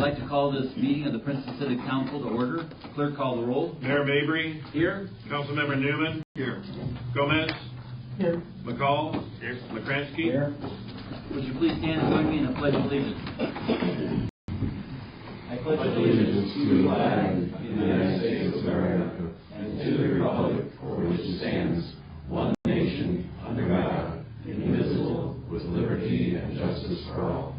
like to call this meeting of the Princeton City Council to order. Clerk, call the roll. Mayor Mabry. Here. Councilmember Newman. Here. Gomez. Here. McCall. Here. McCransky. Here. Would you please stand and join me in the Pledge of Allegiance? I pledge allegiance to the flag of the United States of America and to the republic for which it stands, one nation, under God, indivisible, with liberty and justice for all.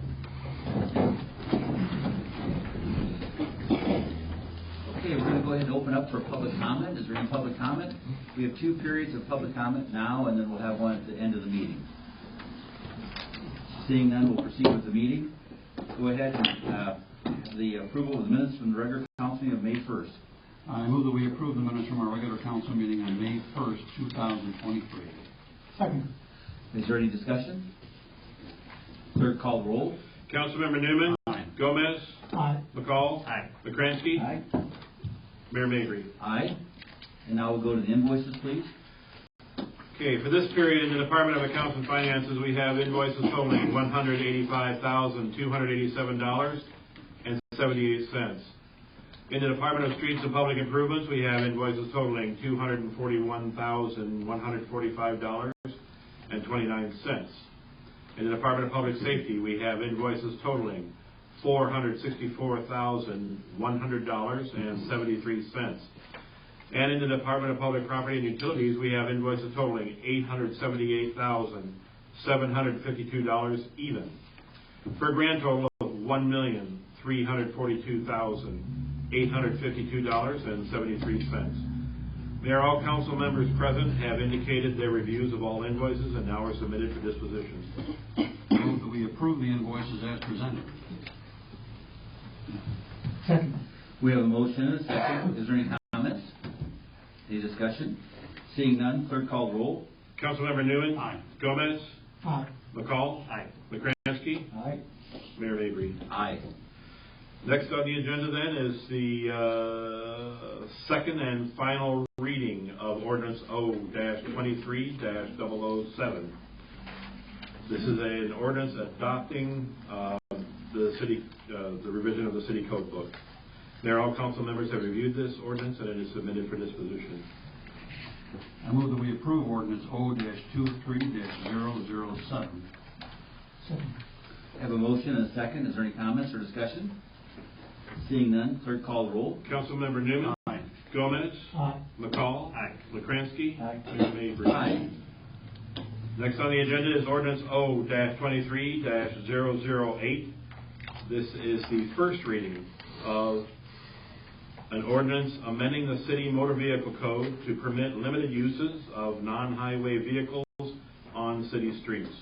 Okay, we're going to go ahead and open up for public comment. Is there any public comment? We have 2 periods of public comment now, and then we'll have one at the end of the meeting. Seeing none, we'll proceed with the meeting. Go ahead and the approval of the minutes from the regular council meeting of May 1st. I move that we approve the minutes from our regular council meeting on May 1st, 2023. Second. Is there any discussion? Clerk, call the roll. Councilmember Newman. Aye. Gomez. Aye. McCall. Aye. McCransky. Aye. Mayor Mabry. Aye. And now we'll go to the invoices, please. Okay, for this period in the Department of Accounts and Finances, we have invoices totaling $185,287.78. In the Department of Streets and Public Improvements, we have invoices totaling $241,145.29. In the Department of Public Safety, we have invoices totaling $464,100.73. And in the Department of Public Property and Utilities, we have invoices totaling $878,752 even, for a grand total of $1,342,852.73. Mayor, all council members present have indicated their reviews of all invoices and now are submitted for disposition. I move that we approve the invoices as presented. Second. We have a motion and a second. Is there any comments? Any discussion? Seeing none, clerk, call the roll. Councilmember Newman. Aye. Gomez. Aye. McCall. Aye. McCransky. Aye. Mayor Mabry. Aye. Next on the agenda then is the second and final reading of Ordinance O-23-007. This is an ordinance adopting the revision of the city code book. Mayor, all council members have reviewed this ordinance and it is submitted for disposition. I move that we approve ordinance O-23-007. Second. I have a motion and a second. Is there any comments or discussion? Seeing none, clerk, call the roll. Councilmember Newman. Aye. Gomez. Aye. McCall. Aye. McCransky. Aye. Mayor Mabry. Aye. Next on the agenda is ordinance O-23-008. This is the first reading of an ordinance amending the city motor vehicle code to permit limited uses of non-highway vehicles on city streets.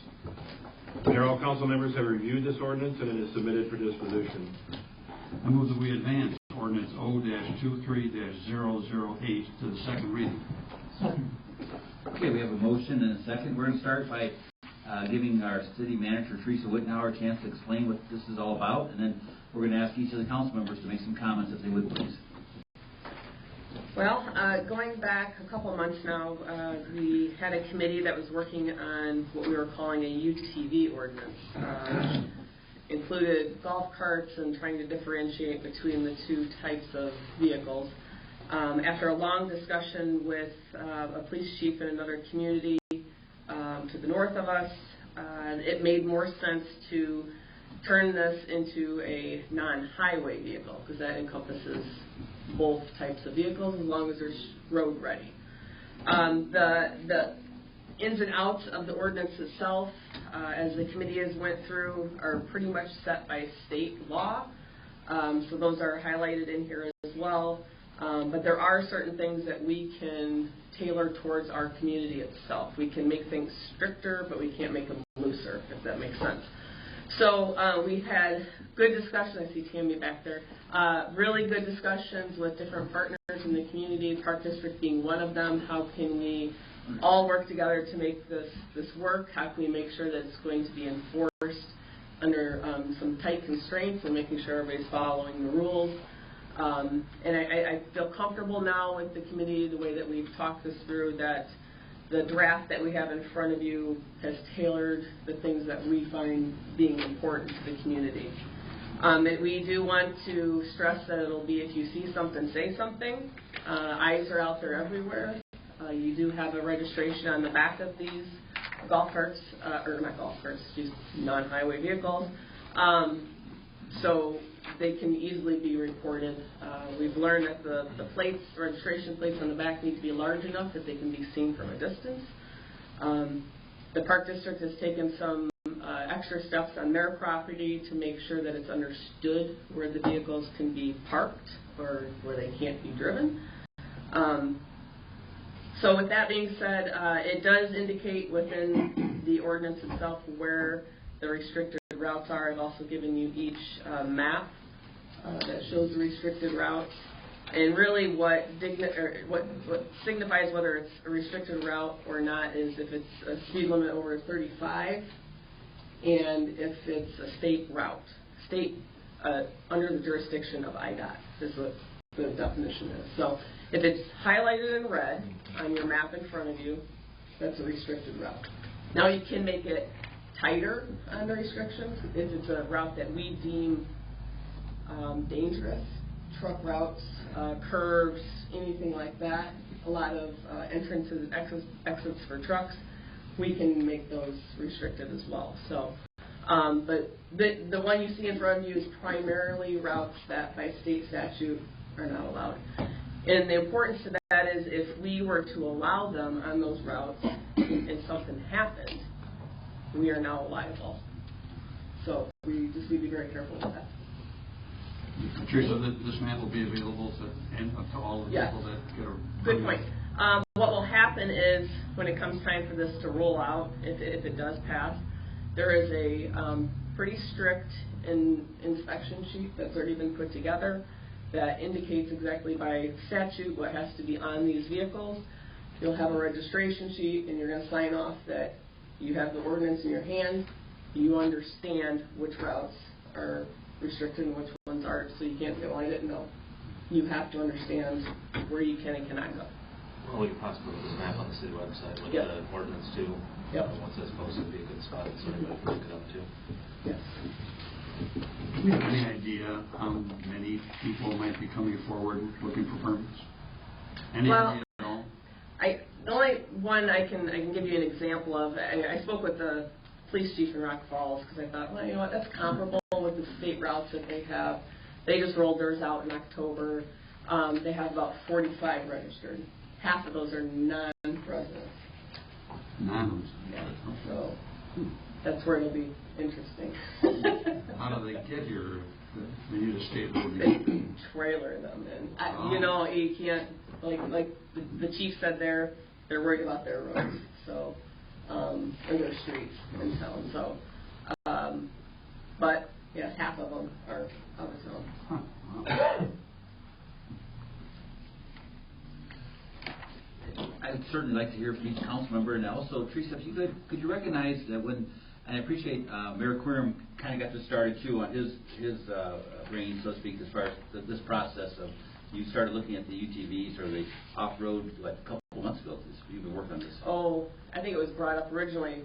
Mayor, all council members have reviewed this ordinance and it is submitted for disposition. I move that we advance ordinance O-23-008 to the second reading. Second. Okay, we have a motion and a second. We're going to start by giving our city manager, Teresa Wittenauer, a chance to explain what this is all about, and then we're going to ask each of the council members to make some comments if they would, please. Well, going back a couple of months now, we had a committee that was working on what we were calling a UTV ordinance. Included golf carts and trying to differentiate between the 2 types of vehicles. After a long discussion with a police chief in another community to the north of us, it made more sense to turn this into a non-highway vehicle, because that encompasses both types of vehicles as long as they're road ready. The ins and outs of the ordinance itself, as the committee has went through, are pretty much set by state law. So those are highlighted in here as well. But there are certain things that we can tailor towards our community itself. We can make things stricter, but we can't make them looser, if that makes sense. So we had good discussion. I see Tammy back there. Really good discussions with different partners in the community, Park District being one of them. How can we all work together to make this work? How can we make sure that it's going to be enforced under some tight constraints and making sure everybody's following the rules? And I feel comfortable now with the committee, the way that we've talked this through, that the draft that we have in front of you has tailored the things that we find being important to the community. We do want to stress that it'll be if you see something, say something. Eyes are out there everywhere. You do have a registration on the back of these golf carts, or not golf carts, just non-highway vehicles. So they can easily be reported. We've learned that the plates, registration plates on the back need to be large enough that they can be seen from a distance. The Park District has taken some extra steps on their property to make sure that it's understood where the vehicles can be parked or where they can't be driven. So with that being said, it does indicate within the ordinance itself where the restricted routes are. I've also given you each map that shows the restricted routes. And really what signifies whether it's a restricted route or not is if it's a speed limit over 35 and if it's a state route. State under the jurisdiction of IDOT is what the definition is. So if it's highlighted in red on your map in front of you, that's a restricted route. Now you can make it tighter on the restrictions if it's a route that we deem dangerous, truck routes, curves, anything like that, a lot of entrances and exits for trucks, we can make those restricted as well. So, but the one you see in front of you is primarily routes that by state statute are not allowed. And the importance to that is if we were to allow them on those routes and something happened, we are now liable. So we just need to be very careful with that. Teresa, this map will be available to all the people that get a... Good point. What will happen is when it comes time for this to roll out, if it does pass, there is a pretty strict inspection sheet that's already been put together that indicates exactly by statute what has to be on these vehicles. You'll have a registration sheet and you're going to sign off that you have the ordinance in your hand, you understand which routes are restricted and which ones aren't, so you can't say, well, I didn't know. You have to understand where you can and cannot go. Well, we could possibly put this map on the city website with Yep. the ordinance too. Yep. Once that's posted, would be a good spot so everybody can look it up too. Yes. Do we have any idea how many people might be coming forward looking for permits? Any idea at all? The only one I can give you an example of, I spoke with the police chief in Rock Falls because I thought, well, you know what, that's comparable with the state routes that they have. They just rolled theirs out in October. They have about 45 registered. Half of those are non-residents. Non-residents. Yeah. So that's where it'll be interesting. How do they get here? They need a state road. They trailer them in. You know, you can't, like the chief said they're worried about their roads, so, and their streets in town, so, but, yeah, half of them are out of town. Huh. Wow. I'd certainly like to hear from each council member, and also, Teresa, if you could you recognize that when, and I appreciate Mayor Querum kind of got this started too on his brain, so to speak, as far as this process of you started looking at the UTVs or the off-road a couple of months ago. You've been working on this. Oh, I think it was brought up originally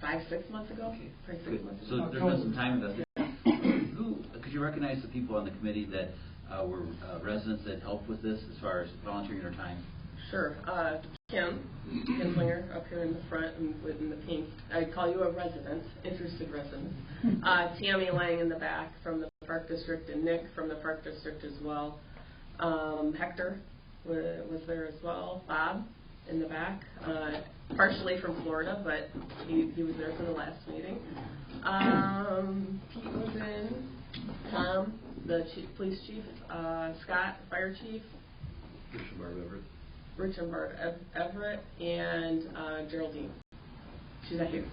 5-6 months ago. Okay. 6 months ago. So there's been some time invested. Who could you recognize the people on the committee that were residents that helped with this as far as volunteering their time? Sure. Kim Kinslinger up here in the front and in the pink. I call you a resident, interested resident. Tammy Lang in the back from the Park District, and Nick from the Park District as well. Hector was there as well. Bob in the back, partially from Florida, but he was there for the last meeting. Pete was in. Tom, the police chief. Scott, fire chief. Richard Bart Everett, and Geraldine. She's not here.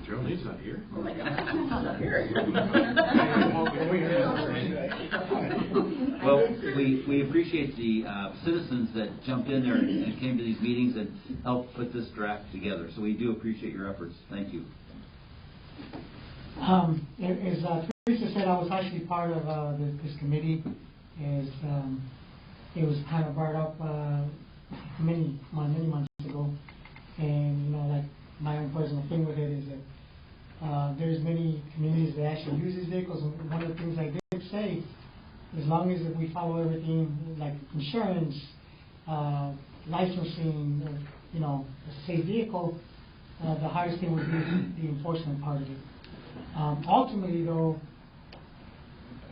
Geraldine's not here. Oh my God, she's not here. Well, we appreciate the citizens that jumped in there and came to these meetings and helped put this draft together. So we do appreciate your efforts. Thank you. As Teresa said, I was actually part of this committee. It was kind of brought up many months ago, and like my own personal thing with it is that There's many communities that actually use these vehicles, and one of the things I did say, as long as we follow everything like insurance, licensing, a safe vehicle, the hardest thing would be the enforcement part of it. Ultimately, though,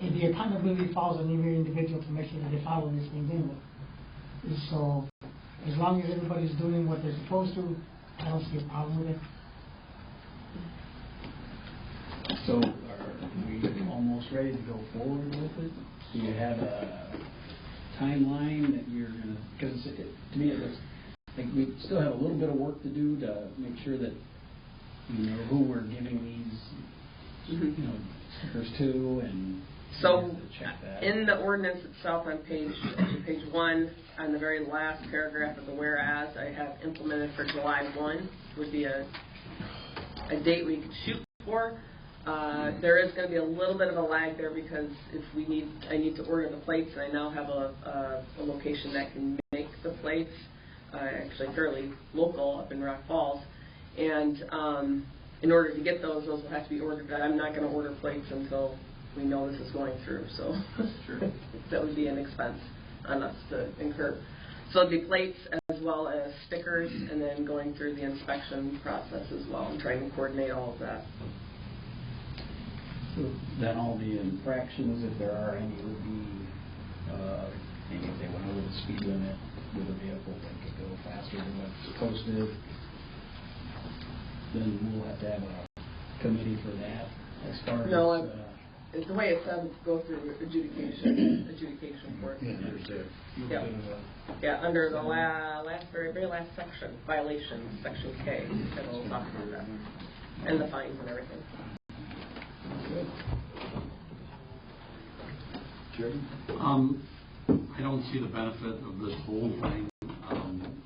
the accountability falls on every individual to make sure that they follow this thing anyway. So, as long as everybody's doing what they're supposed to, I don't see a problem with it. So, are we almost ready to go forward with it? Do you have a timeline that you're going to, because to me it looks like we still have a little bit of work to do to make sure that you know who we're giving these stickers to, and so check that. In the ordinance itself on page 1, on the very last paragraph of the whereas, I have implemented for July 1 would be a date we could shoot for. There is going to be a little bit of a lag there because I need to order the plates, and I now have a location that can make the plates, actually fairly local up in Rock Falls, and in order to get those will have to be ordered. I'm not going to order plates until we know this is going through, so Sure. that would be an expense on us to incur. So it'd be plates as well as stickers, and then going through the inspection process as well, and trying to coordinate all of that. So then all the infractions, if there are any, would be maybe if they went over the speed limit with a vehicle that could go faster than what's posted, then we'll have to have a committee for that as far as... No, the way it's done is go through adjudication court. Yeah, under the very last section, violation, section K, that will talk about that, and the fines and everything. I don't see the benefit of this whole thing.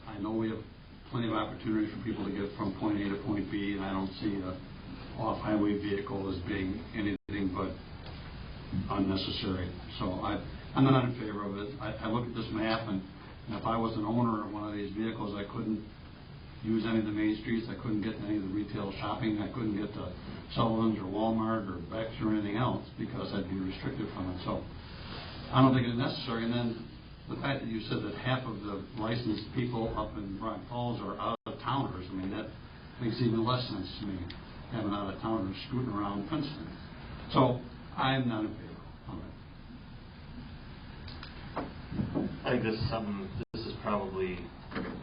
I know we have plenty of opportunity for people to get from point A to point B, and I don't see a off-highway vehicle as being anything but unnecessary. So I'm not in favor of it. I look at this map, and if I was an owner of one of these vehicles, I couldn't use any of the main streets, I couldn't get to any of the retail shopping, I couldn't get to Sullivan's or Walmart or Beck's or anything else because I'd be restricted from it. So I don't think it's necessary. And then the fact that you said that half of the licensed people up in Rock Falls are out-of-towners, I mean, that makes even less sense to me, having out-of-towners scooting around Princeton. So I'm not in favor of it. I think this is probably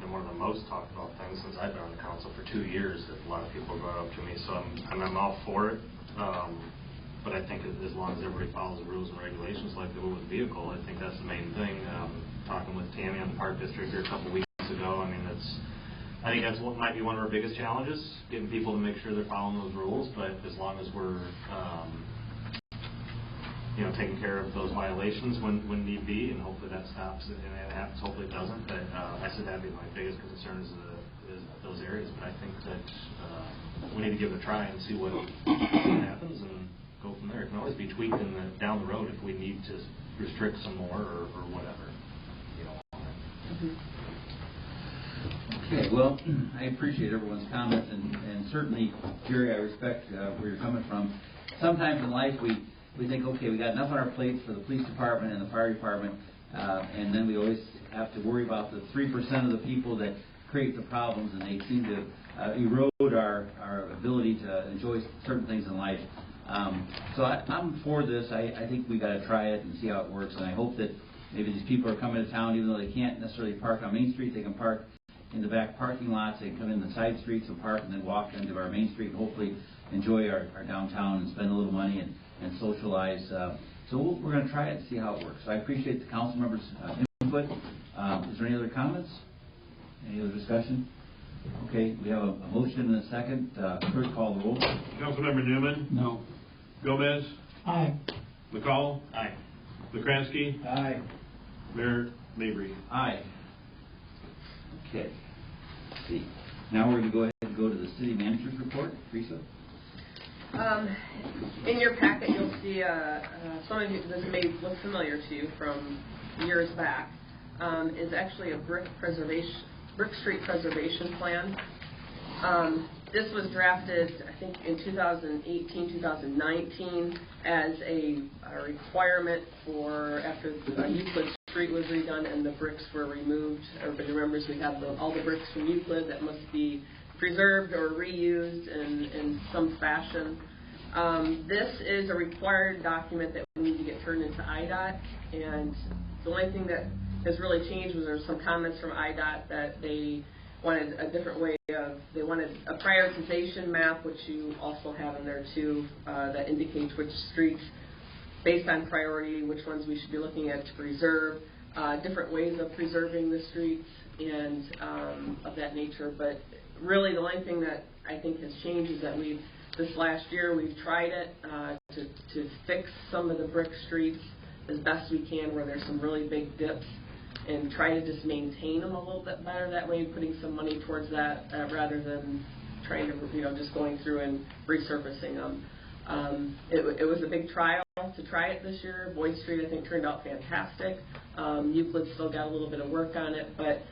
one of the most talked about things since I've been on the council for 2 years that a lot of people brought up to me. So I'm all for it. But I think as long as everybody follows the rules and regulations like they will with the vehicle, I think that's the main thing. Talking with Tammy on the Park District here a couple weeks ago, I mean, I think that's what might be one of our biggest challenges, getting people to make sure they're following those rules. But as long as we're taking care of those violations when need be, and hopefully that stops and it happens. Hopefully it doesn't. But I said that'd be my biggest concern is those areas. But I think that we need to give it a try and see what happens and go from there. It can always be tweaked down the road if we need to restrict some more or whatever. Okay, well, I appreciate everyone's comments, and certainly, Jerry, I respect where you're coming from. Sometimes in life we think, okay, we got enough on our plates for the police department and the fire department, and then we always have to worry about the 3% of the people that create the problems, and they seem to erode our ability to enjoy certain things in life. So I'm for this. I think we got to try it and see how it works, and I hope that maybe these people are coming to town, even though they can't necessarily park on Main Street, they can park in the back parking lots, they can come in the side streets and park and then walk into our Main Street and hopefully enjoy our downtown and spend a little money and socialize. So we're going to try it and see how it works. So I appreciate the council members' input. Is there any other comments? Any other discussion? Okay, we have a motion and a second. Clerk, call the roll. Councilmember Newman? No. Gomez? Aye. McCall? Aye. McCransky? Aye. Mayor Mabry? Aye. Okay. Let's see. Now we're going to go ahead and go to the city manager's report. Teresa? In your packet, you'll see some of you, this may look familiar to you from years back, is actually a brick street preservation plan. This was drafted, I think, in 2018, 2019 as a requirement for after Euclid Street was redone and the bricks were removed. Everybody remembers we have all the bricks from Euclid that must be preserved or reused in some fashion. This is a required document that we need to get turned into IDOT, and the only thing that has really changed was there were some comments from IDOT that they wanted a different way of, they wanted a prioritization map, which you also have in there too, that indicates which streets, based on priority, which ones we should be looking at to preserve, different ways of preserving the streets and of that nature. But really the only thing that I think has changed is that this last year we've tried it to fix some of the brick streets as best we can where there's some really big dips, and try to just maintain them a little bit better that way, putting some money towards that rather than trying to, just going through and resurfacing them. It was a big trial to try it this year. Boyd Street, I think, turned out fantastic. Euclid still got a little bit of work on it, but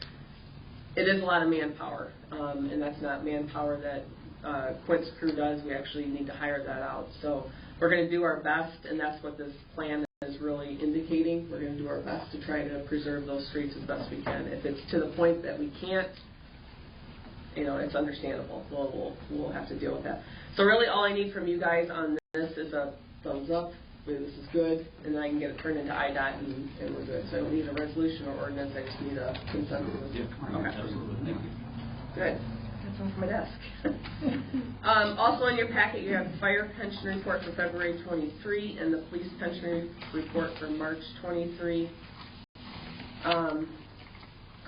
it is a lot of manpower, and that's not manpower that Quint's crew does. We actually need to hire that out. So we're going to do our best, and that's what this plan is really indicating. We're going to do our best to try to preserve those streets as best we can. If it's to the point that we can't, it's understandable. We'll have to deal with that. So really all I need from you guys on this is a thumbs up. This is good, and then I can get it turned into IDOT, and we're good. So I don't need a resolution or ordinance. I just need a consensus. Yeah, okay. Absolutely. Thank you. Good. That's off my desk. Also in your packet, you have the fire pension report for February 23 and the police pension report for March 23.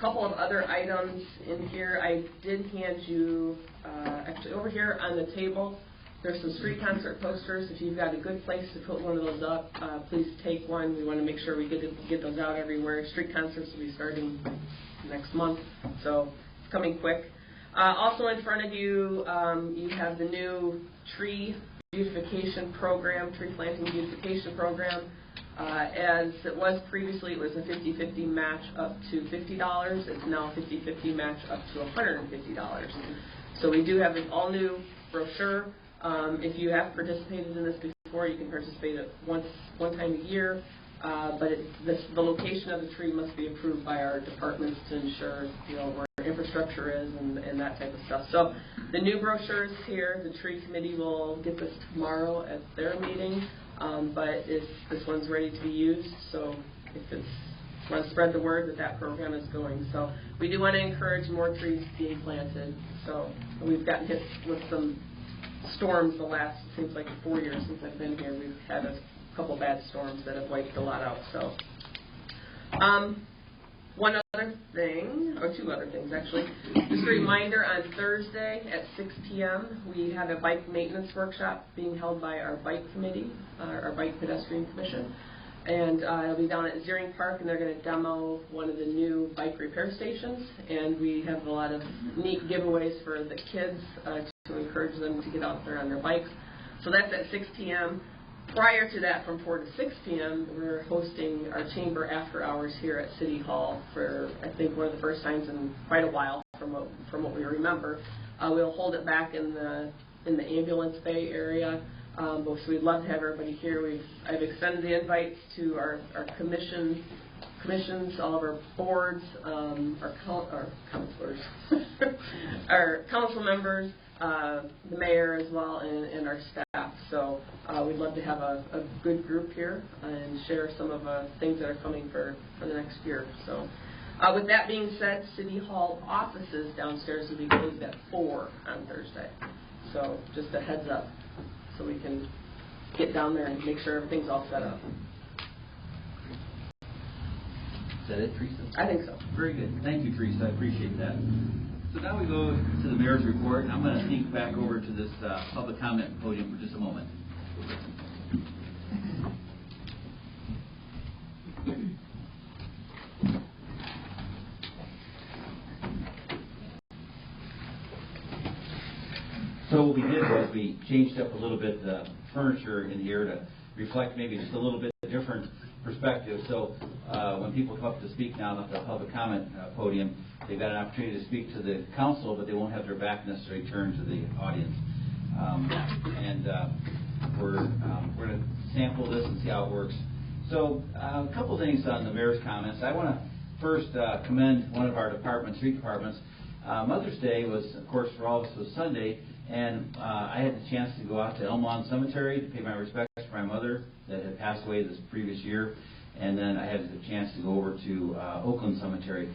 Couple of other items in here. I did hand you, actually over here on the table, there's some street concert posters. If you've got a good place to put one of those up, please take one. We want to make sure we get those out everywhere. Street concerts will be starting next month, so it's coming quick. Also in front of you, you have the new tree beautification program, tree planting beautification program. As it was previously, it was a 50-50 match up to $50. It's now 50-50 match up to $150. So we do have an all-new brochure. If you have participated in this before, you can participate one time a year. But the location of the tree must be approved by our departments to ensure where infrastructure is and that type of stuff. So the new brochure is here. The tree committee will get this tomorrow at their meeting, but this one's ready to be used. So if it's want to spread the word that program is going. So we do want to encourage more trees being planted. So we've gotten hit with some storms the last, it seems like 4 years since I've been here. We've had a couple bad storms that have wiped a lot out. So one other thing, or two other things actually. Just a reminder, on Thursday at 6 p.m. we have a bike maintenance workshop being held by our bike committee, our bike pedestrian commission. And it'll be down at Ziering Park, and they're going to demo one of the new bike repair stations. And we have a lot of neat giveaways for the kids to encourage them to get out there on their bikes. So that's at 6 p.m. Prior to that, from 4 to 6 p.m., we're hosting our chamber after hours here at City Hall for, I think, one of the first times in quite a while, from what we remember. We'll hold it back in the ambulance bay area. So we'd love to have everybody here. I've extended the invites to our commissions, all of our boards, our counselors, our council members, the mayor as well, and our staff. So we'd love to have a good group here and share some of the things that are coming for the next year. So with that being said, City Hall offices downstairs will be closed at 4 on Thursday. So just a heads up, so we can get down there and make sure everything's all set up. Is that it, Teresa? I think so. Very good. Thank you, Teresa. I appreciate that. So now we go to the mayor's report, and I'm going to sneak back over to this public comment podium for just a moment. So what we did was we changed up a little bit the furniture in here to reflect maybe just a little bit different perspective. So when people come up to speak now at the public comment podium, they've got an opportunity to speak to the council, but they won't have their back necessarily turned to the audience. We're going to sample this and see how it works. So a couple things on the mayor's comments. I want to first commend one of our departments, street departments. Mother's Day was, of course, for all of us was Sunday, and I had the chance to go out to Elmlawn Cemetery to pay my respects to my mother that had passed away this previous year, and then I had the chance to go over to Oakland Cemetery.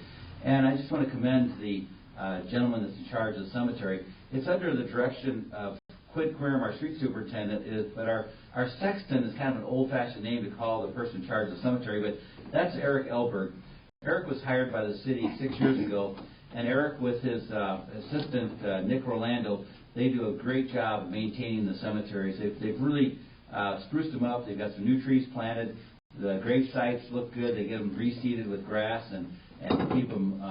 And I just want to commend the gentleman that's in charge of the cemetery. It's under the direction of Quid Querim, our street superintendent, but our sexton is kind of an old-fashioned name to call the person in charge of the cemetery, but that's Eric Elberg. Eric was hired by the city 6 years ago, and Eric with his assistant, Nick Rolando, they do a great job maintaining the cemeteries. They've really spruced them up. They've got some new trees planted. The grave sites look good. They get them reseeded with grass and keep them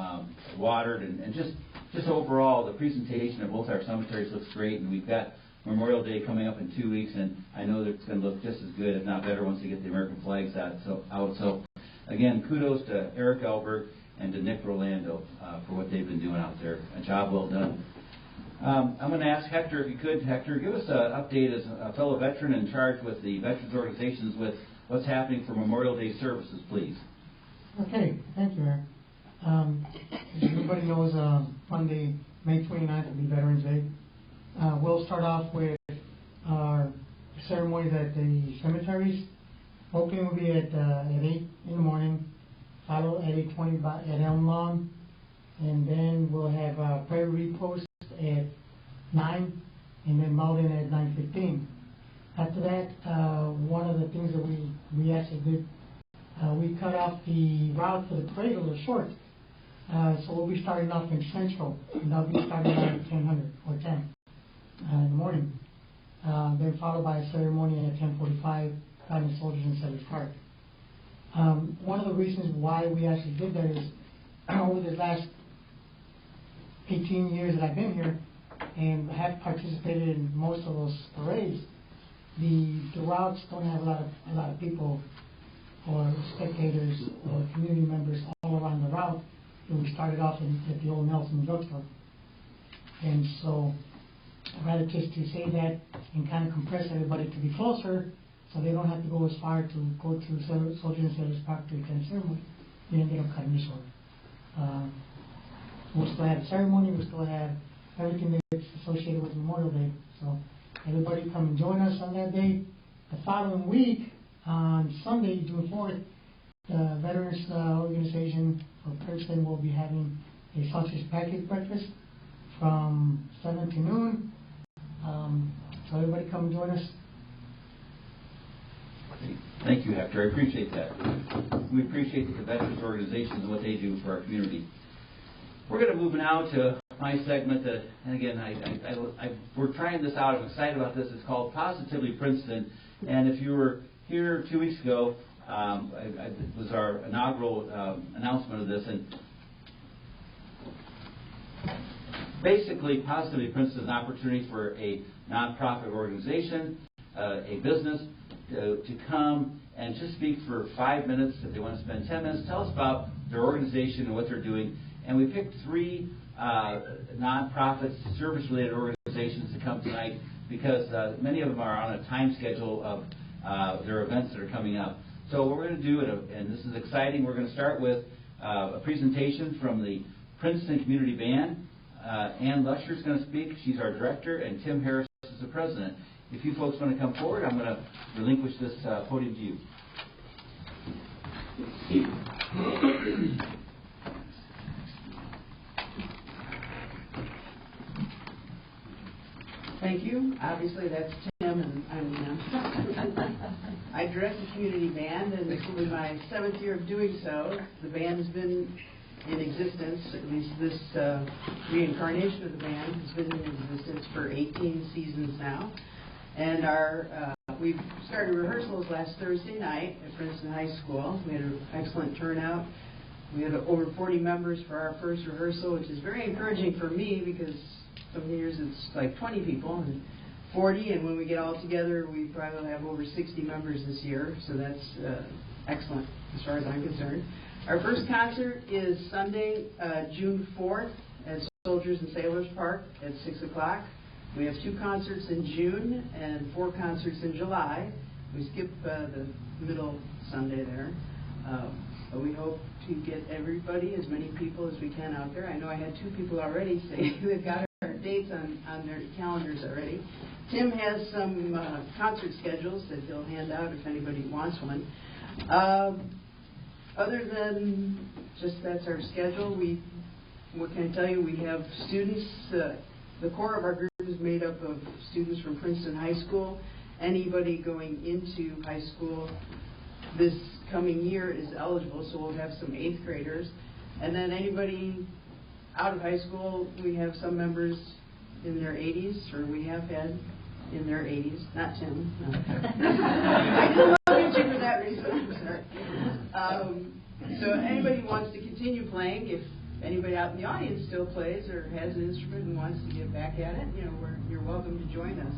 watered. And just overall, the presentation of both our cemeteries looks great. And we've got Memorial Day coming up in 2 weeks, and I know that it's going to look just as good, if not better, once they get the American flags out. So again, kudos to Eric Elberg and to Nick Rolando for what they've been doing out there. A job well done. I'm going to ask Hector, if you could, Hector, give us an update as a fellow veteran in charge with the veterans organizations with what's happening for Memorial Day services, please. Okay, thank you, Eric. As everybody knows, Monday, May 29th will be Veterans Day. We'll start off with our ceremonies at the cemeteries. Opening will be at 8 in the morning, followed at 8:20 at Elm Lawn, and then we'll have prayer repose at 9, and then Mountain at 9:15. After that, one of the things that we actually did, we cut off the route for the parade a little short. So we'll be starting off in Central, and that'll be starting around 10:00 or 10 in the morning. Then followed by a ceremony at 10:45 down in Soldiers and Settlers Park. One of the reasons why we actually did that is over the last 18 years that I've been here and have participated in most of those parades, the routes don't have a lot of people or spectators or community members all around the route. And we started off at the old Nelson drugstore. And so I'd rather just to say that and kind of compress everybody to be closer so they don't have to go as far to go to Soldiers and Settlers Park to attend ceremony. We ended up cutting this short. We'll still have a ceremony, we'll still have everything that's associated with Memorial Day. So everybody come and join us on that day. The following week, on Sunday, June 4th, the Veterans Organization of Princeton will be having a sausage pancake breakfast from 7 to noon. So everybody come and join us. Thank you, Hector. I appreciate that. We appreciate the veterans organizations and what they do for our community. We're going to move now to my segment that, and again, we're trying this out. I'm excited about this. It's called Positively Princeton. And if you were here 2 weeks ago, it was our inaugural announcement of this. And basically, Positively Princeton is an opportunity for a nonprofit organization, a business, to come and just speak for 5 minutes. If they want to spend 10 minutes, tell us about their organization and what they're doing. And we picked 3 nonprofit service-related organizations to come tonight because many of them are on a time schedule of their events that are coming up. So what we're going to do, and this is exciting, we're going to start with a presentation from the Princeton Community Band. Ann Lusher is going to speak. She's our director, and Tim Harris is the president. If you folks want to come forward, I'm going to relinquish this podium to you. Thank you. Obviously, that's Tim, and I'm I direct the community band, and this will be my 7th year of doing so. The band has been in existence, at least this reincarnation of the band has been in existence for 18 seasons now. And we started rehearsals last Thursday night at Princeton High School. We had an excellent turnout. We had over 40 members for our first rehearsal, which is very encouraging for me because some years it's like 20 people. And 40, and when we get all together, we probably will have over 60 members this year, so that's excellent as far as I'm concerned. Our first concert is Sunday, June 4th at Soldiers and Sailors Park at 6 o'clock. We have 2 concerts in June and 4 concerts in July. We skip the middle Sunday there. But we hope to get everybody, as many people as we can out there. I know I had 2 people already say they've got our dates on their calendars already. Tim has some concert schedules that he'll hand out if anybody wants one. Other than just that's our schedule, what can I tell you? We have students, the core of our group is made up of students from Princeton High School. Anybody going into high school this coming year is eligible, so we'll have some 8th graders. And then anybody out of high school, we have some members in their 80s, or we have had in their 80s, not Tim. No. I didn't look at you for that reason, I'm sorry. So anybody who wants to continue playing, if anybody out in the audience still plays or has an instrument and wants to get back at it, you're welcome to join us.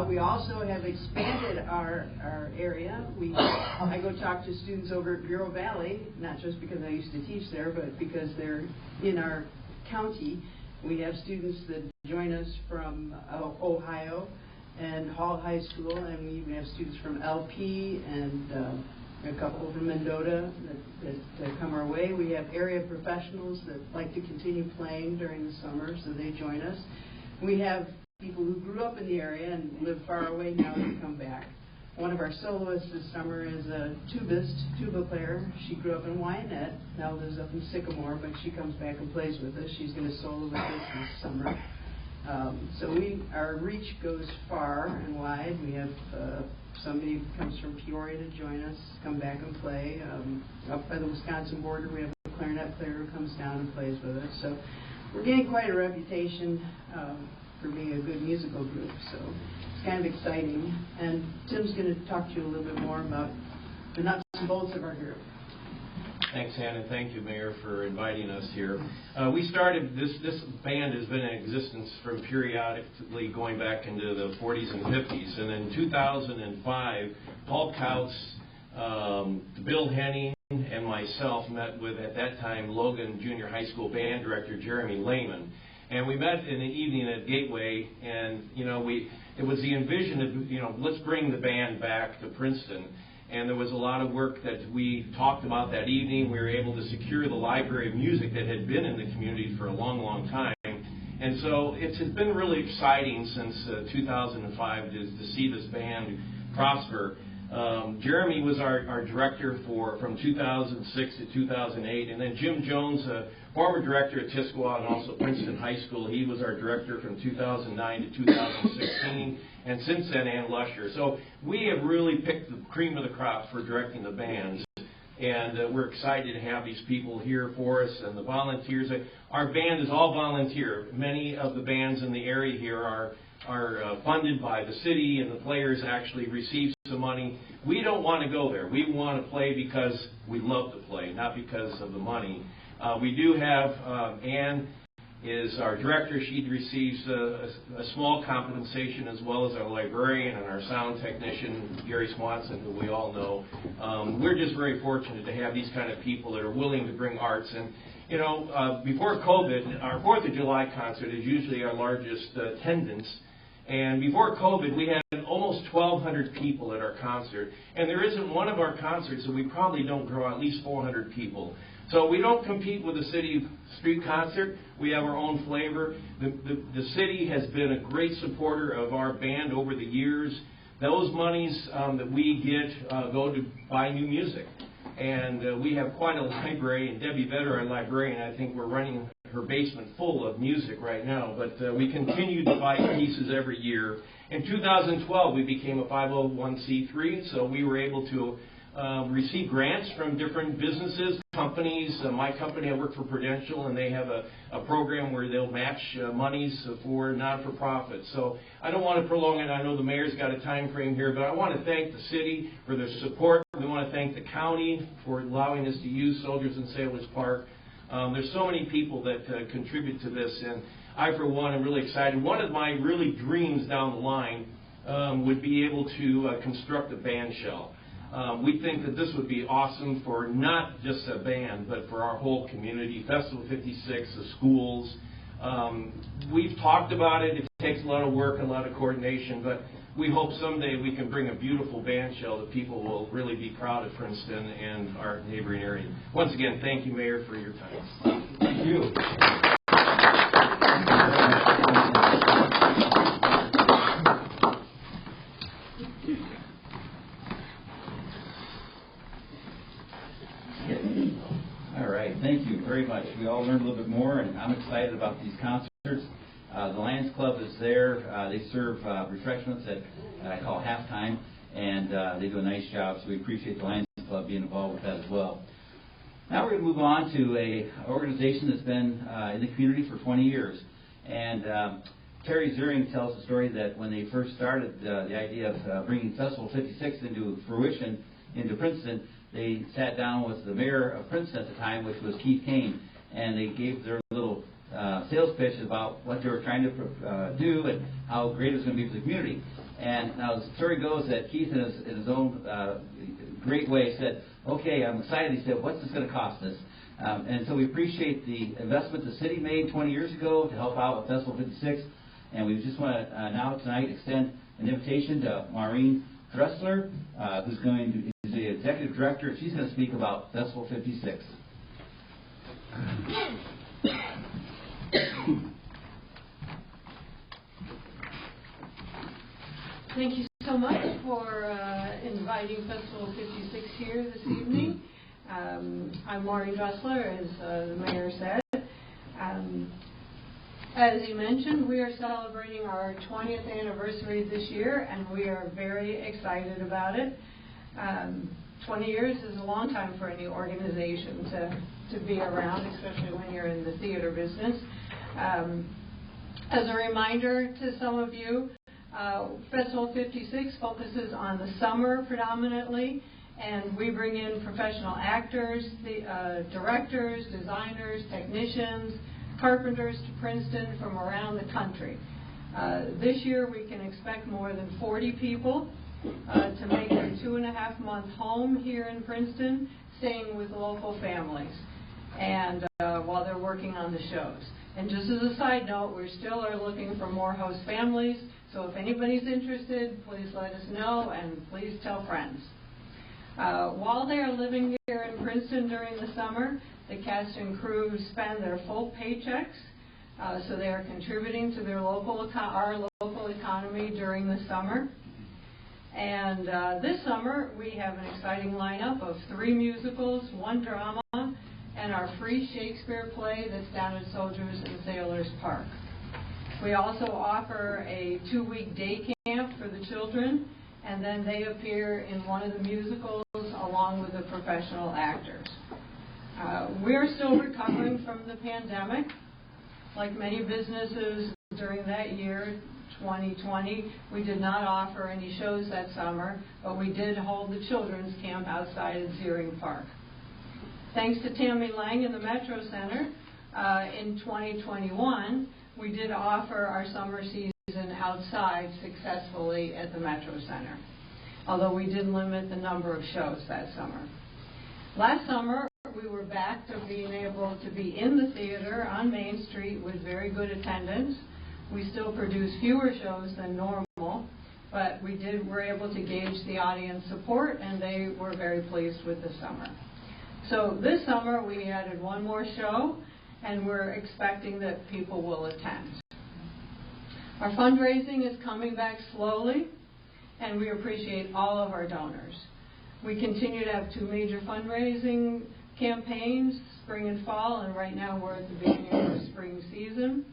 We also have expanded our area. I go talk to students over at Bureau Valley, not just because I used to teach there, but because they're in our county. We have students that join us from Ohio and Hall High School, and we even have students from LP and a couple from Mendota that come our way. We have area professionals that like to continue playing during the summer, so they join us. We have people who grew up in the area and live far away now to come back. One of our soloists this summer is a tuba player. She grew up in Wyanett, now lives up in Sycamore, but she comes back and plays with us. She's going to solo with us this summer. So our reach goes far and wide. We have somebody who comes from Peoria to join us, come back and play. Up by the Wisconsin border, we have a clarinet player who comes down and plays with us. So we're getting quite a reputation for being a good musical group, so it's kind of exciting. And Tim's going to talk to you a little bit more about the nuts and bolts of our group. Thanks, Ann, and thank you, Mayor, for inviting us here. We started, this band has been in existence from periodically going back into the 40s and 50s, and in 2005, Paul Kautz, Bill Henning, and myself met with, at that time, Logan Junior High School band director Jeremy Lehman. And we met in the evening at Gateway, and it was the envision of let's bring the band back to Princeton. And there was a lot of work that we talked about that evening. We were able to secure the library of music that had been in the community for a long, long time. And so it's been really exciting since 2005 to see this band prosper. Jeremy was our director from 2006 to 2008, and then Jim Jones, former director at Tisquewa and also Princeton High School, he was our director from 2009 to 2016, and since then Ann Lusher. So we have really picked the cream of the crop for directing the bands, and we're excited to have these people here for us, and the volunteers. Our band is all volunteer. Many of the bands in the area here are funded by the city, and the players actually receive some money. We don't want to go there. We want to play because we love to play, not because of the money. We do have Ann is our director. She receives a small compensation, as well as our librarian and our sound technician, Gary Swanson, who we all know. We're just very fortunate to have these kind of people that are willing to bring arts. And before COVID, our 4th of July concert is usually our largest attendance. And before COVID, we had almost 1,200 people at our concert. And there isn't one of our concerts that we probably don't draw at least 400 people. So we don't compete with the city street concert. We have our own flavor. The city has been a great supporter of our band over the years. Those monies that we get go to buy new music. And we have quite a library. And Debbie Vedder, our librarian, I think we're running her basement full of music right now. But we continue to buy pieces every year. In 2012, we became a 501c3, so we were able to receive grants from different businesses, companies. My company, I work for Prudential, and they have a program where they'll match monies for non-for-profit. So I don't want to prolong it. I know the mayor's got a time frame here, but I want to thank the city for their support. We want to thank the county for allowing us to use Soldiers and Sailors Park. There's so many people that contribute to this, and I, for one, am really excited. One of my really dreams down the line would be able to construct a band shell. We think that this would be awesome for not just a band, but for our whole community, Festival 56, the schools. We've talked about it. It takes a lot of work, a lot of coordination, but we hope someday we can bring a beautiful band shell that people will really be proud of Princeton and our neighboring area. Once again, thank you, Mayor, for your time. Thank you. All right, thank you very much. We all learned a little bit more, and I'm excited about these concerts. The Lions Club is there. They serve refreshments at I call halftime, and they do a nice job, so we appreciate the Lions Club being involved with that as well. Now we're going to move on to an organization that's been in the community for 20 years. And Terry Zuring tells the story that when they first started the idea of bringing Festival 56 into fruition into Princeton, they sat down with the mayor of Princeton at the time, which was Keith Kane, and they gave their little sales pitch about what they were trying to do and how great it was going to be for the community. And now the story goes that Keith, in his own great way, said, "Okay, I'm excited." He said, "What's this going to cost us?" And so we appreciate the investment the city made 20 years ago to help out with Festival 56. And we just want to now tonight extend an invitation to Maureen Dressler, who's the executive director. She's going to speak about Festival 56. Thank you so much for inviting Festival 56 here this evening. I'm Maureen Dressler, as the mayor said. As you mentioned, we are celebrating our 20th anniversary this year, and we are very excited about it. 20 years is a long time for any organization to be around, especially when you're in the theater business. As a reminder to some of you, Festival 56 focuses on the summer predominantly, and we bring in professional actors, directors, designers, technicians, carpenters to Princeton from around the country. This year we can expect more than 40 people to make their 2.5-month home here in Princeton, staying with local families, and while they're working on the shows. And just as a side note, we still are looking for more host families, so if anybody's interested, please let us know, and please tell friends. While they are living here in Princeton during the summer, the cast and crew spend their full paychecks, so they are contributing to their our local economy during the summer. And this summer, we have an exciting lineup of 3 musicals, 1 drama, and our free Shakespeare play that's down at Soldiers and Sailors Park. We also offer a 2-week day camp for the children, and then they appear in one of the musicals along with the professional actors. We're still recovering from the pandemic. Like many businesses during that year, 2020, we did not offer any shows that summer, but we did hold the children's camp outside at Ziering Park. Thanks to Tammy Lang in the Metro Center, in 2021, we did offer our summer season outside successfully at the Metro Center, although we did limit the number of shows that summer. Last summer, we were back to being able to be in the theater on Main Street with very good attendance. We still produce fewer shows than normal, but were able to gauge the audience support, and they were very pleased with the summer. So this summer, we added 1 more show, and we're expecting that people will attend. Our fundraising is coming back slowly, and we appreciate all of our donors. We continue to have 2 major fundraising campaigns, spring and fall, and right now we're at the beginning of the spring season.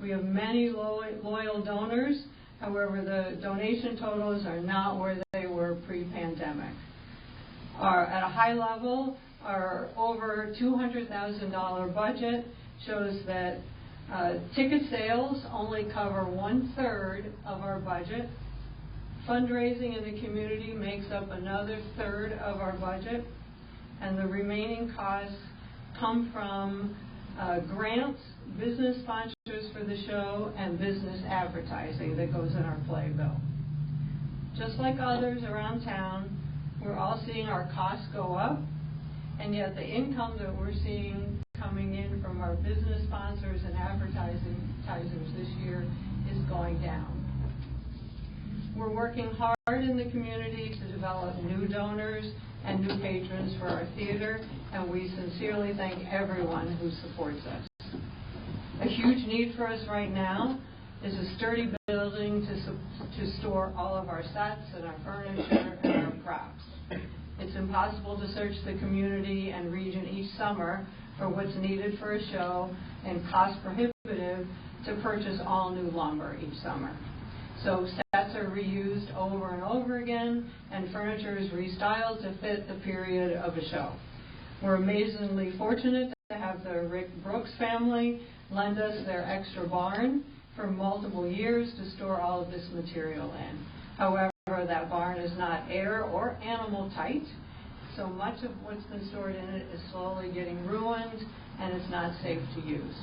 We have many loyal donors. However, the donation totals are not where they were pre-pandemic. At a high level, our over $200,000 budget shows that ticket sales only cover 1/3 of our budget. Fundraising in the community makes up another 1/3 of our budget, and the remaining costs come from grants, business sponsors for the show, and business advertising that goes in our playbill. Just like others around town, we're all seeing our costs go up, and yet the income that we're seeing coming in from our business sponsors and advertisers this year is going down. We're working hard in the community to develop new donors and new patrons for our theater, and we sincerely thank everyone who supports us. A huge need for us right now is a sturdy building to store all of our sets and our furniture and our props. It's impossible to search the community and region each summer for what's needed for a show, and cost prohibitive to purchase all new lumber each summer. So sets are reused over and over again, and furniture is restyled to fit the period of a show. We're amazingly fortunate to have the Rick Brooks family lend us their extra barn for multiple years to store all of this material in. However, that barn is not air or animal tight, so much of what's been stored in it is slowly getting ruined, and it's not safe to use.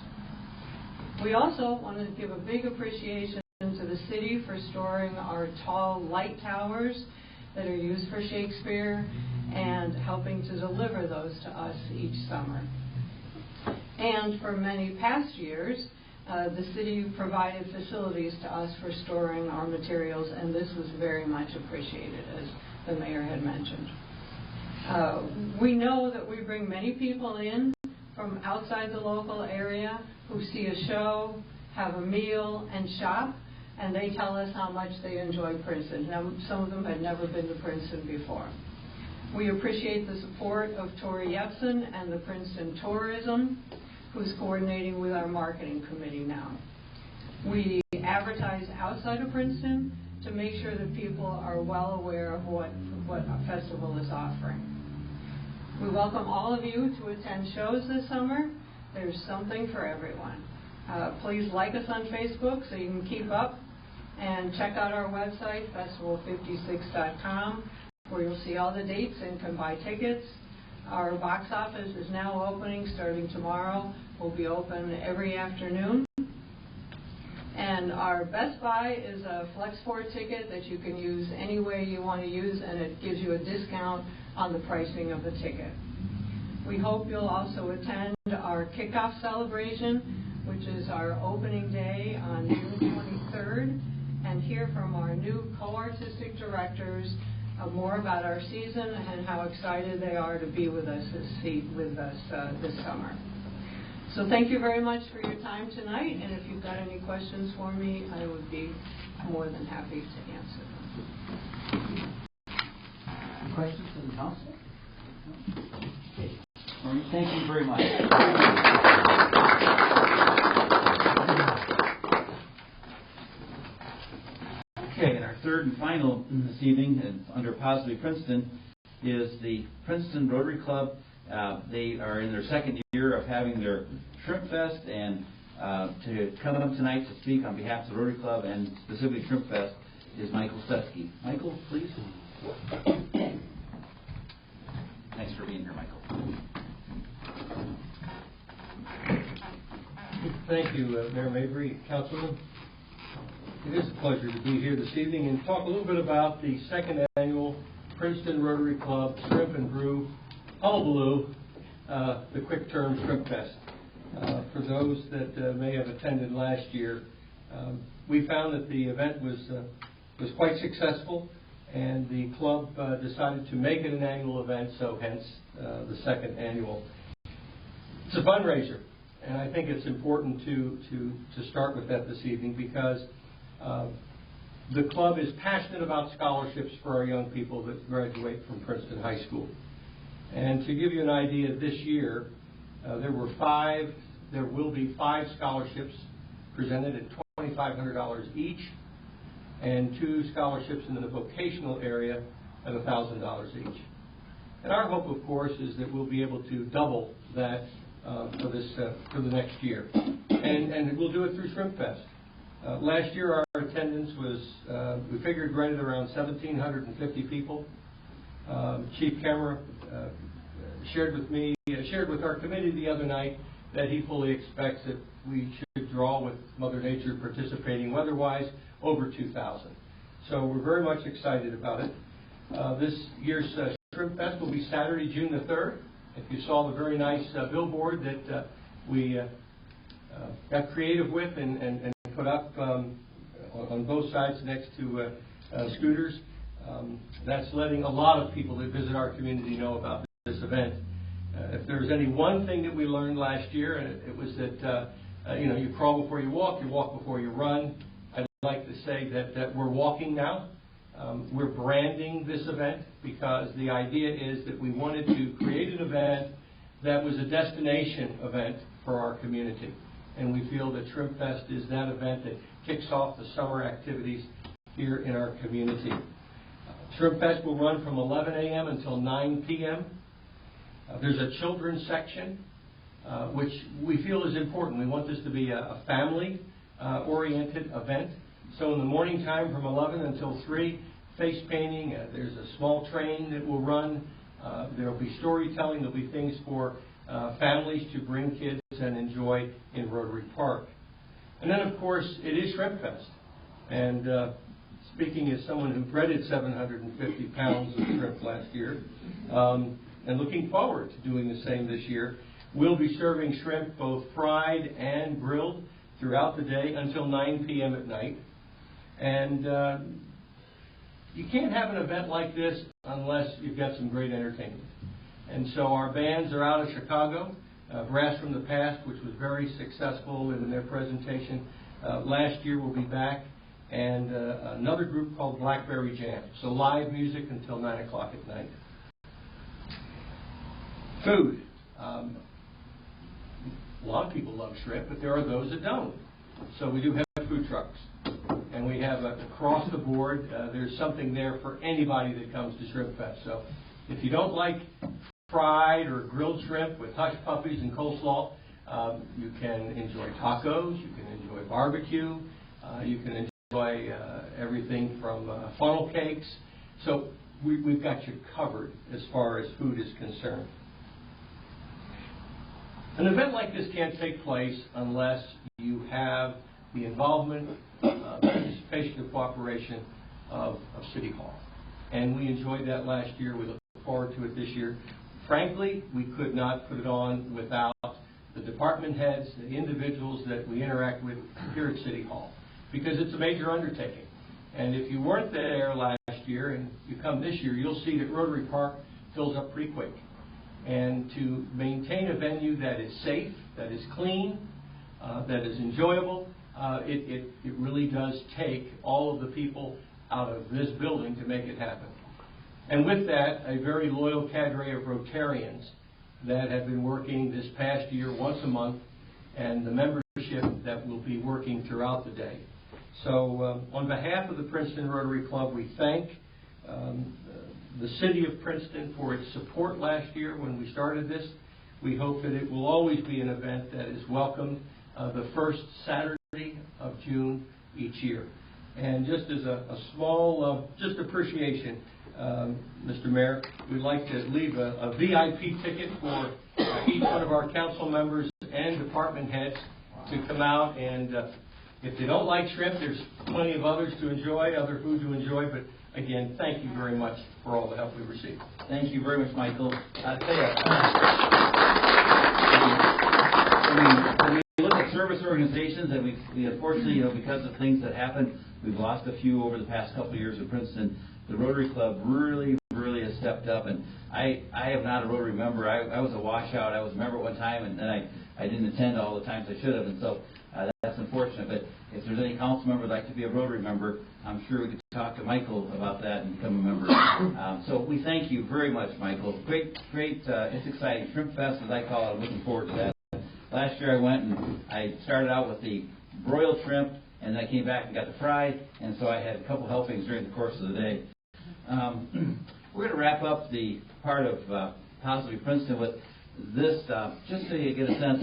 We also want to give a big appreciation to the city for storing our tall light towers that are used for Shakespeare and helping to deliver those to us each summer. And for many past years, the city provided facilities to us for storing our materials, and this was very much appreciated, as the mayor had mentioned. We know that we bring many people in from outside the local area who see a show, have a meal, and shop, and they tell us how much they enjoy Princeton. Now, some of them had never been to Princeton before. We appreciate the support of Tori Yepsen and the Princeton Tourism, who's coordinating with our marketing committee now. We advertise outside of Princeton to make sure that people are well aware of what a festival is offering. We welcome all of you to attend shows this summer. There's something for everyone. Please like us on Facebook so you can keep up, and check out our website, festival56.com, where you'll see all the dates and can buy tickets. Our box office is now opening starting tomorrow. We'll be open every afternoon. And our Best Buy is a Flex4 ticket that you can use any way you want to use, and it gives you a discount on the pricing of the ticket. We hope you'll also attend our kickoff celebration, which is our opening day on June 23rd, and hear from our new co-artistic directors more about our season and how excited they are to be with us this summer. So thank you very much for your time tonight, and if you've got any questions for me, I would be more than happy to answer them. Questions from the council? Okay. Maureen, thank you very much. Okay, and our third and final this evening, and under Positively Princeton, is the Princeton Rotary Club. They are in their second year of having their Shrimp Fest, and to come up tonight to speak on behalf of the Rotary Club and specifically Shrimp Fest is Michael Stutsky. Michael, please. Thanks for being here, Michael. Thank you, Mayor Mabry, Councilman. It is a pleasure to be here this evening and talk a little bit about the second annual Princeton Rotary Club Shrimp and Brew Hullabaloo, the quick term Shrimp Fest. For those that may have attended last year, we found that the event was quite successful, and the club decided to make it an annual event, so hence the second annual. It's a fundraiser, and I think it's important to start with that this evening because the club is passionate about scholarships for our young people that graduate from Princeton High School. And to give you an idea, this year there will be 5 scholarships presented at $2,500 each, and 2 scholarships in the vocational area at $1,000 each. And our hope, of course, is that we'll be able to double that for the next year, and we'll do it through Shrimp Fest. Last year, our attendance was we figured right at around 1,750 people. Chief Kemmerer shared with our committee the other night that he fully expects that we should draw with Mother Nature participating weather-wise over 2,000. So we're very much excited about it. This year's Shrimp Fest will be Saturday, June the 3rd. If you saw the very nice billboard that we got creative with and put up on both sides next to scooters, that's letting a lot of people that visit our community know about this event. If there's any one thing that we learned last year, it was that you crawl before you walk before you run. I'd like to say that we're walking now. We're branding this event because the idea is that we wanted to create an event that was a destination event for our community. And we feel that Shrimp Fest is that event that kicks off the summer activities here in our community. Shrimp Fest will run from 11 a.m. until 9 p.m. There's a children's section, which we feel is important. We want this to be a family-oriented event. So in the morning time from 11 until 3, face painting, there's a small train that will run. There will be storytelling. There will be things for families to bring kids and enjoy in Rotary Park. And then, of course, it is Shrimp Fest. And speaking as someone who breaded 750 pounds of shrimp last year, and looking forward to doing the same this year, we'll be serving shrimp both fried and grilled throughout the day until 9 p.m. at night. And you can't have an event like this unless you've got some great entertainment. And so our bands are out of Chicago. Brass from the Past, which was very successful in their presentation last year, will be back. And another group called Blackberry Jam. So live music until 9 o'clock at night. Food. A lot of people love shrimp, but there are those that don't. So we do have food trucks. And we have across the board, there's something there for anybody that comes to Shrimp Fest. So if you don't like fried or grilled shrimp with hush puppies and coleslaw, you can enjoy tacos, you can enjoy barbecue, you can enjoy everything from funnel cakes. So we've got you covered as far as food is concerned. An event like this can't take place unless you have the involvement, participation, and cooperation of City Hall. And we enjoyed that last year. We look forward to it this year. Frankly, we could not put it on without the department heads, the individuals that we interact with here at City Hall, because it's a major undertaking. And if you weren't there last year and you come this year, you'll see that Rotary Park fills up pretty quick. And to maintain a venue that is safe, that is clean, that is enjoyable, it really does take all of the people out of this building to make it happen. And with that, a very loyal cadre of Rotarians that have been working this past year once a month, and the membership that will be working throughout the day. So on behalf of the Princeton Rotary Club, we thank the city of Princeton for its support last year when we started this. We hope that it will always be an event that is welcomed the first Saturday of June each year. And just as a small just appreciation, Mr. Mayor, we'd like to leave a VIP ticket for each one of our council members and department heads to come out. And if they don't like shrimp, there's plenty of others to enjoy, other food to enjoy. But again, thank you very much for all the help we received. Thank you very much, Michael. I'll tell you, when we look at service organizations, and we unfortunately, because of things that happened, we've lost a few over the past couple of years in Princeton. The Rotary Club really has stepped up, and I am not a Rotary member. I was a washout. I was a member at one time, and then I didn't attend all the times I should have, and so that's unfortunate. But if there's any council member that'd like to be a Rotary member, I'm sure we could talk to Michael about that and become a member. So we thank you very much, Michael. Great, it's exciting. Shrimp Fest, as I call it, I'm looking forward to that. Last year I went and I started out with the broiled shrimp, and then I came back and got the fried, and so I had a couple helpings during the course of the day. We're going to wrap up the part of Possibly Princeton with this, just so you get a sense.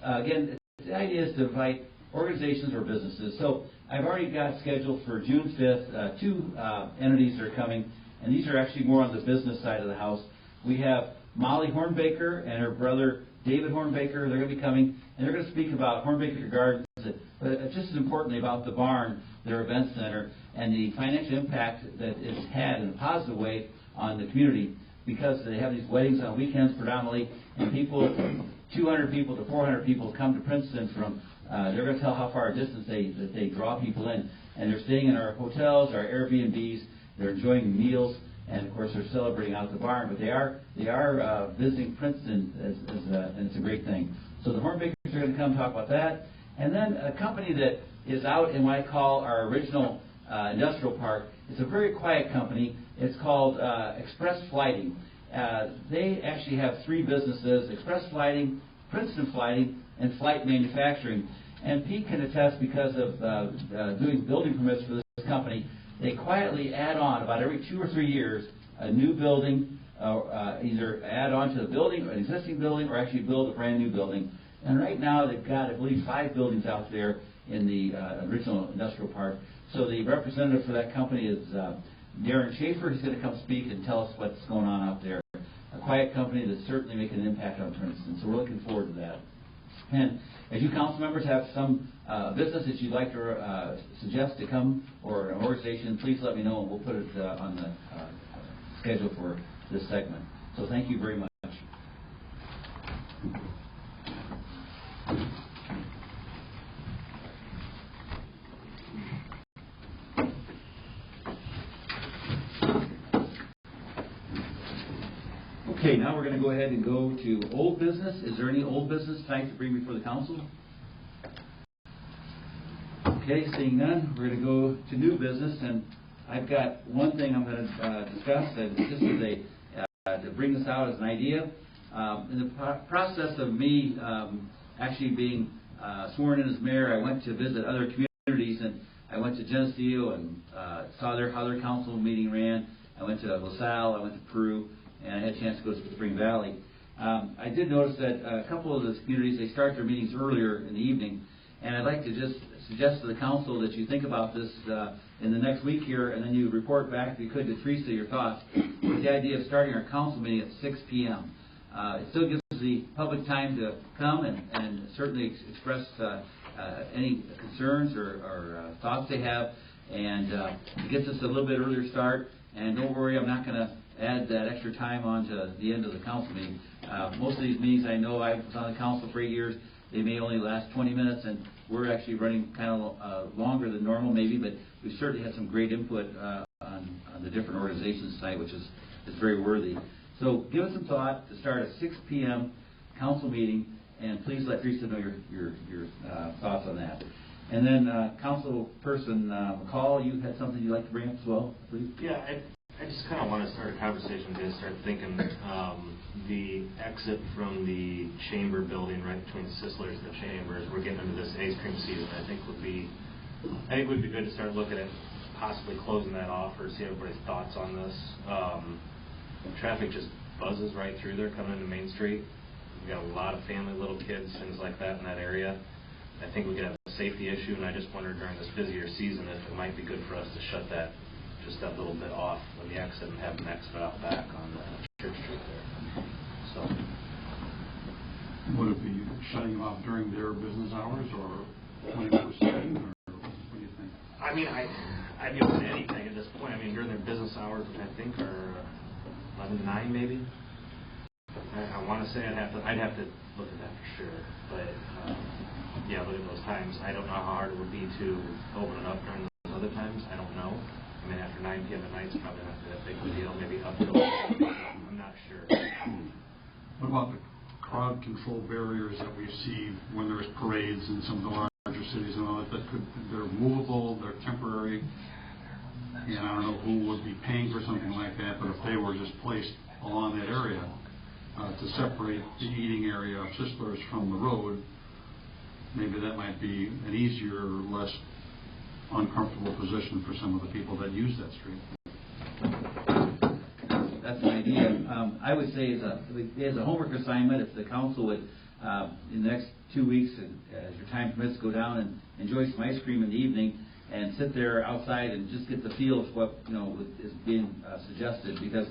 Again, the idea is to invite organizations or businesses. So I've already got scheduled for June 5th, two entities that are coming, and these are actually more on the business side of the house. we have Molly Hornbaker and her brother David Hornbaker. They're going to be coming, and they're going to speak about Hornbaker Gardens, but just as importantly about the barn, their event center, and the financial impact that it's had in a positive way on the community, because they have these weddings on weekends predominantly, and people, 200 people to 400 people come to Princeton from, they're going to tell how far a distance they draw people in. And they're staying in our hotels, our Airbnbs, they're enjoying meals, and of course they're celebrating out at the barn, but they are visiting Princeton, and it's a great thing. So the Hornbakers are going to come talk about that. And then a company that is out in what I call our original industrial park. It's a very quiet company. It's called Express Flighting. They actually have 3 businesses: Express Flighting, Princeton Flighting, and Flight Manufacturing. And Pete can attest, because of doing building permits for this company, they quietly add on about every 2 or 3 years a new building, either add on to the building, an existing building, or actually build a brand new building. And right now they've got, I believe, 5 buildings out there in the original industrial park. So the representative for that company is Darren Schaefer. He's going to come speak and tell us what's going on out there. A quiet company that's certainly making an impact on Princeton. So we're looking forward to that. And as you council members have some business that you'd like to suggest to come, or an organization, please let me know, and we'll put it on the schedule for this segment. So thank you very much. Okay, now we're going to go ahead and go to old business. Is there any old business tonight to bring before the council? Okay, seeing none, we're going to go to new business, and I've got one thing I'm going to discuss, and just as to bring this out as an idea. In the process of me actually being sworn in as mayor, I went to visit other communities, and I went to Geneseo and saw how their council meeting ran. I went to LaSalle, I went to Peru, and I had a chance to go to Spring Valley. I did notice that a couple of those communities, they start their meetings earlier in the evening, and I'd like to just suggest to the council that you think about this in the next week here, and then you report back, if you could, to Teresa, your thoughts, with the idea of starting our council meeting at 6 p.m. It still gives the public time to come and certainly express any concerns or thoughts they have, and it gets us a little bit earlier start. And don't worry, I'm not going to add that extra time on to the end of the council meeting. Most of these meetings, I know I was on the council for 8 years, they may only last 20 minutes, and we're actually running kind of longer than normal maybe, but we've certainly had some great input on the different organizations tonight, which is very worthy. So give it some thought to start at 6 p.m. council meeting, and please let Teresa know your thoughts on that. And then Councilperson McCall, you had something you'd like to bring up as well, please? Yeah, I just kind of want to start a conversation to start thinking the exit from the chamber building right between the Sisslers and the chambers. We're getting into this ice cream season. I think would be good to start looking at possibly closing that off, or see everybody's thoughts on this. Traffic just buzzes right through there coming into Main Street. We've got a lot of family, little kids, things like that in that area. I think we could have a safety issue, and I just wondered during this busier season if it might be good for us to shut that little bit off when the exit and have an exit out back on Church Street there. So, would it be shutting them off during their business hours, or 24/7, or what do you think? I mean, I'd be open to anything at this point. I mean, during their business hours, which I think are 11 to 9, maybe. I want to say I'd have to look at that for sure, but yeah, look at those times. I don't know how hard it would be to open it up during those other times. I don't know. I mean, after 9 p.m. at night, it's probably not that big of a deal. Maybe up till I'm not sure. What about the crowd control barriers that we see when there's parades in some of the larger cities and all that? They're movable, they're temporary, and I don't know who would be paying for something like that, but if they were just placed along that area to separate the eating area of Sisslers from the road, maybe that might be an easier, less uncomfortable position for some of the people that use that street. That's an idea. I would say as a homework assignment, if the council would, in the next 2 weeks, as your time permits, go down and enjoy some ice cream in the evening and sit there outside and just get the feel of what is being suggested. Because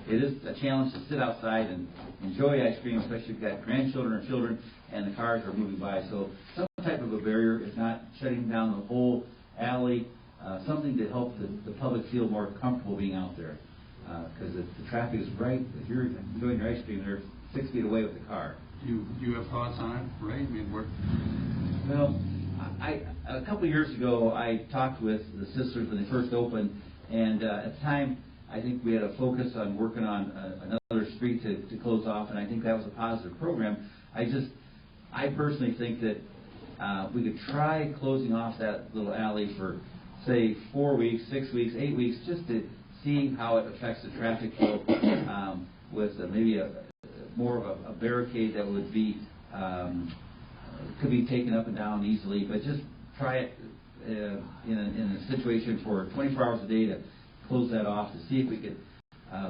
it is a challenge to sit outside and enjoy ice cream, especially if you've got grandchildren or children and the cars are moving by. So some type of a barrier, if not shutting down the whole alley, something to help the public feel more comfortable being out there. Because the traffic is bright. If you're enjoying your ice cream, they're 6 feet away with the car. Do you have thoughts on it, Ray? I mean, Well, a couple of years ago, I talked with the sisters when they first opened, and at the time, I think we had a focus on working on another street to close off, and I think that was a positive program. I personally think that we could try closing off that little alley for, say, 4 weeks, 6 weeks, 8 weeks, just to see how it affects the traffic flow with maybe more of a barricade that would be could be taken up and down easily, but just try it in a situation for 24 hours a day to close that off to see if we could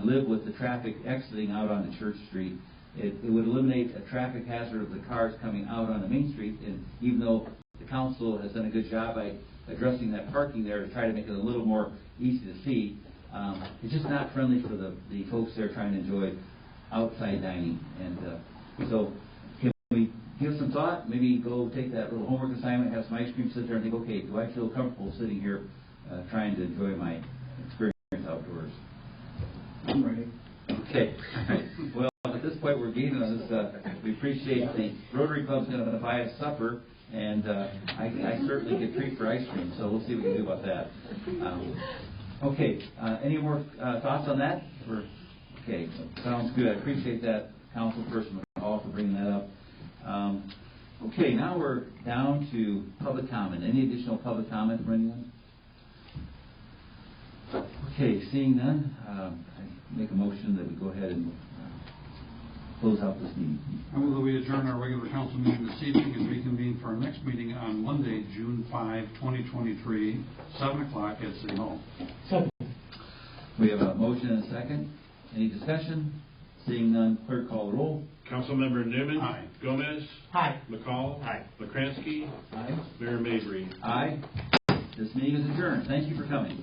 live with the traffic exiting out onto Church Street. It would eliminate a traffic hazard of the cars coming out on the main street, and even though the council has done a good job by addressing that parking there to try to make it a little more easy to see, it's just not friendly for the folks there trying to enjoy outside dining. And so can we give some thought, maybe go take that little homework assignment, have some ice cream, sit there and think, okay, do I feel comfortable sitting here trying to enjoy my experience outdoors? I'm ready. Okay. Well, at this point, we're gaining on this. We appreciate the Rotary Club's going to buy us supper, and I certainly get treat for ice cream, so we'll see what we can do about that. Okay. Any more thoughts on that? Okay. Sounds good. I appreciate that, Councilperson Hall, for bringing that up. Okay. Now we're down to public comment. Any additional public comment from anyone? Okay. Seeing none, I make a motion that we go ahead and close out this meeting. I move that we adjourn our regular council meeting this evening and reconvene for our next meeting on Monday, June 5, 2023, 7 o'clock at City Hall. Second. We have a motion and a second. Any discussion? Seeing none, clerk call the roll. Councilmember Newman. Aye. Gomez. Aye. McCall. Aye. McCransky. Aye. Mayor Mabry. Aye. This meeting is adjourned. Thank you for coming.